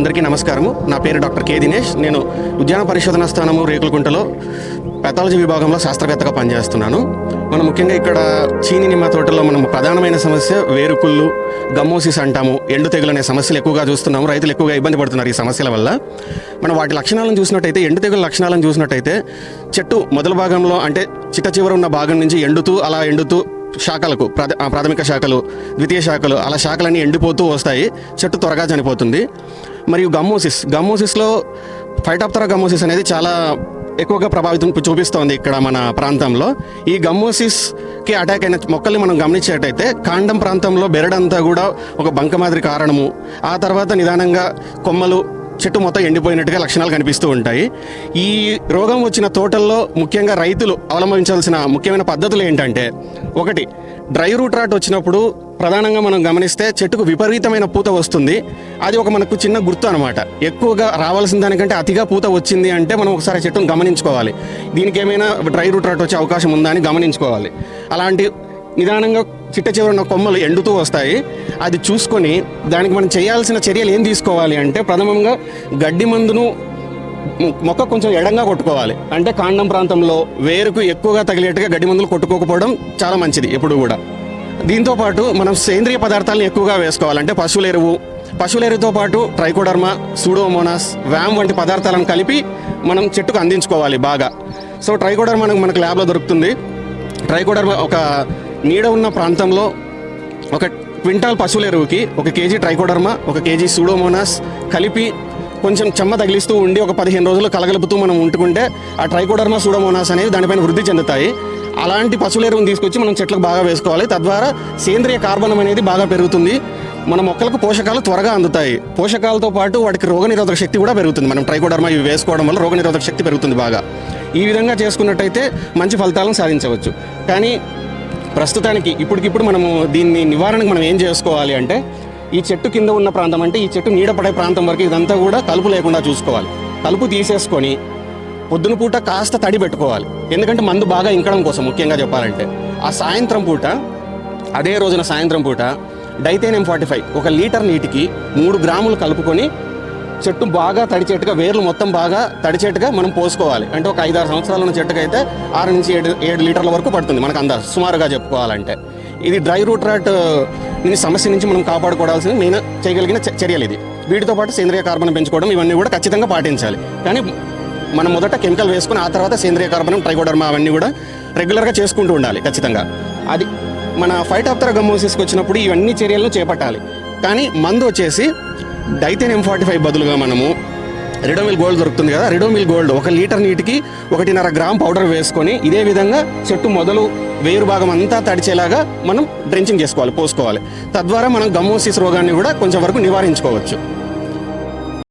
అందరికీ నమస్కారము. నా పేరు డాక్టర్ కె దినేష్. నేను ఉద్యాన పరిశోధనా స్థానము రేకులకుంటలో పెథాలజీ విభాగంలో శాస్త్రవేత్తగా పనిచేస్తున్నాను. మనం ముఖ్యంగా ఇక్కడ చీని నిమ్మ తోటల్లో మనం ప్రధానమైన సమస్య వేరుకుళ్ళు, గమ్మోసిస్ అంటాము, ఎండు తెగులు అనే సమస్యలు ఎక్కువగా చూస్తున్నాము. రైతులు ఎక్కువగా ఇబ్బంది పడుతున్నారు ఈ సమస్యల వల్ల. మనం వాటి లక్షణాలను చూసినట్టయితే, ఎండు తెగుల లక్షణాలను చూసినట్టయితే చెట్టు మొదల భాగంలో అంటే చిట్ట చివర ఉన్న భాగం నుంచి ఎండుతూ శాఖలకు ప్రాథమిక శాఖలు, ద్వితీయ శాఖలు అలా శాఖలన్నీ ఎండిపోతూ వస్తాయి. చెట్టు త్వరగా చనిపోతుంది. మరియు గమ్మోసిస్లో ఫైటాప్తెరా గమ్మోసిస్ అనేది చాలా ఎక్కువగా ప్రభావితం చూపిస్తోంది ఇక్కడ మన ప్రాంతంలో. ఈ గమ్మోసిస్కి అటాక్ అయిన మొక్కల్ని మనం గమనించేటైతే కాండం ప్రాంతంలో బెరడంతా కూడా ఒక బంక మాదిరి కారణము, ఆ తర్వాత నిదానంగా కొమ్మలు, చెట్టు మొత్తం ఎండిపోయినట్టుగా లక్షణాలు కనిపిస్తూ ఉంటాయి. ఈ రోగం వచ్చిన తోటల్లో ముఖ్యంగా రైతులు అవలంబించాల్సిన ముఖ్యమైన పద్ధతులు ఏంటంటే, ఒకటి, డ్రై రూట్ రాట్ వచ్చినప్పుడు ప్రధానంగా మనం గమనిస్తే చెట్టుకు విపరీతమైన పూత వస్తుంది. అది మనకు చిన్న గుర్తు అనమాట. ఎక్కువగా రావాల్సిన దానికంటే అతిగా పూత వచ్చింది అంటే మనం ఒకసారి చెట్టును గమనించుకోవాలి. దీనికి ఏమైనా డ్రై రూట్ రాట్ వచ్చే అవకాశం ఉందా అని గమనించుకోవాలి. అలాంటి నిదానంగా చిట్ట చివరన్న కొమ్మలు ఎండుతూ వస్తాయి. అది చూసుకొని దానికి మనం చేయాల్సిన చర్యలు ఏం తీసుకోవాలి అంటే, ప్రథమంగా గడ్డి మందును మొక్క కొంచెం ఎడంగా కొట్టుకోవాలి. అంటే కాండం ప్రాంతంలో వేరుకు ఎక్కువగా తగిలేట్టుగా గడ్డి మందులు కొట్టుకోకపోవడం చాలా మంచిది ఎప్పుడు కూడా. దీంతోపాటు మనం సేంద్రియ పదార్థాలను ఎక్కువగా వేసుకోవాలి. అంటే పశువుల ఎరువుతో పాటు ట్రైకోడర్మా, సూడోమోనాస్, వ్యామ్ వంటి పదార్థాలను కలిపి మనం చెట్టుకు అందించుకోవాలి బాగా. సో ట్రైకోడర్మా మనకు ల్యాబ్లో దొరుకుతుంది. ట్రైకోడర్మా ఒక నీడ ఉన్న ప్రాంతంలో 1 క్వింటాల్ పశువుల ఎరువుకి 1 కేజీ ట్రైకోడర్మా, 1 కేజీ సూడోమోనాస్ కలిపి కొంచెం చెమ్మ తగిలిస్తూ ఉండి ఒక 15 రోజులు కలగలుపుతూ మనం ఉంటుకుంటే ఆ ట్రైకోడర్మా, సూడోమోనాస్ అనేవి దానిపైన వృద్ధి చెందుతాయి. అలాంటి పశువుల ఎరువును తీసుకొచ్చి మనం చెట్లకు బాగా వేసుకోవాలి. తద్వారా సేంద్రియ కార్బనం అనేది బాగా పెరుగుతుంది. మన మొక్కలకు పోషకాలు త్వరగా అందుతాయి. పోషకాలతో పాటు వాటికి రోగనిరోధక శక్తి కూడా పెరుగుతుంది. మనం ట్రైకోడర్మా ఇవి వేసుకోవడం వల్ల రోగనిరోధక శక్తి పెరుగుతుంది బాగా. ఈ విధంగా చేసుకున్నట్టయితే మంచి ఫలితాలను సాధించవచ్చు. కానీ ప్రస్తుతానికి ఇప్పటికిప్పుడు మనము దీన్ని నివారణకు మనం ఏం చేసుకోవాలి అంటే, ఈ చెట్టు కింద ఉన్న ప్రాంతం, అంటే ఈ చెట్టు నీడపడే ప్రాంతం వరకు ఇదంతా కూడా కలుపు లేకుండా చూసుకోవాలి. కలుపు తీసేసుకొని పొద్దున పూట కాస్త తడి పెట్టుకోవాలి. ఎందుకంటే మందు బాగా ఇంకడం కోసం ముఖ్యంగా చెప్పాలంటే. ఆ సాయంత్రం పూట, అదే రోజున సాయంత్రం పూట డైథేనియం 45 1 లీటర్ నీటికి 3 గ్రాములు కలుపుకొని చెట్టు బాగా తడిచేట్టుగా, వేర్లు మొత్తం బాగా తడిచేట్టుగా మనం పోసుకోవాలి. అంటే ఒక 5-6 సంవత్సరాల ఉన్న చెట్టుకైతే 6 నుంచి 7 లీటర్ల వరకు పడుతుంది మనకు అందాజు సుమారుగా చెప్పుకోవాలంటే. ఇది డ్రై రూట్ రాట్ సమస్య నుంచి మనం కాపాడుకోవాల్సిన మెయిన్ చేయగలిగిన చర్యలు ఇది. వీటితో పాటు సేంద్రియ కార్బనం పెంచుకోవడం, ఇవన్నీ కూడా ఖచ్చితంగా పాటించాలి. కానీ మనం మొదట కెమికల్ వేసుకుని ఆ తర్వాత సేంద్రియ కార్బనం, ట్రైకోడర్మా అవన్నీ కూడా రెగ్యులర్గా చేసుకుంటూ ఉండాలి ఖచ్చితంగా. అది మన ఫైటాప్తెరా గమ్మోసిస్కి వచ్చినప్పుడు ఇవన్నీ చర్యలను చేపట్టాలి. కానీ మందు వచ్చేసి డైథేనియం 45 బదులుగా మనము రిడోమిల్ గోల్డ్ దొరుకుతుంది కదా, రిడోమిల్ గోల్డ్ 1 లీటర్ నీటికి 1.5 గ్రామ్ పౌడర్ వేసుకొని ఇదే విధంగా చెట్టు మొదలు వేరు భాగం అంతా తడిచేలాగా మనం డ్రెంచింగ్ చేసుకోవాలి, పోసుకోవాలి. తద్వారా మనం గమ్మోసిస్ రోగాన్ని కూడా కొంచెం వరకు నివారించుకోవచ్చు.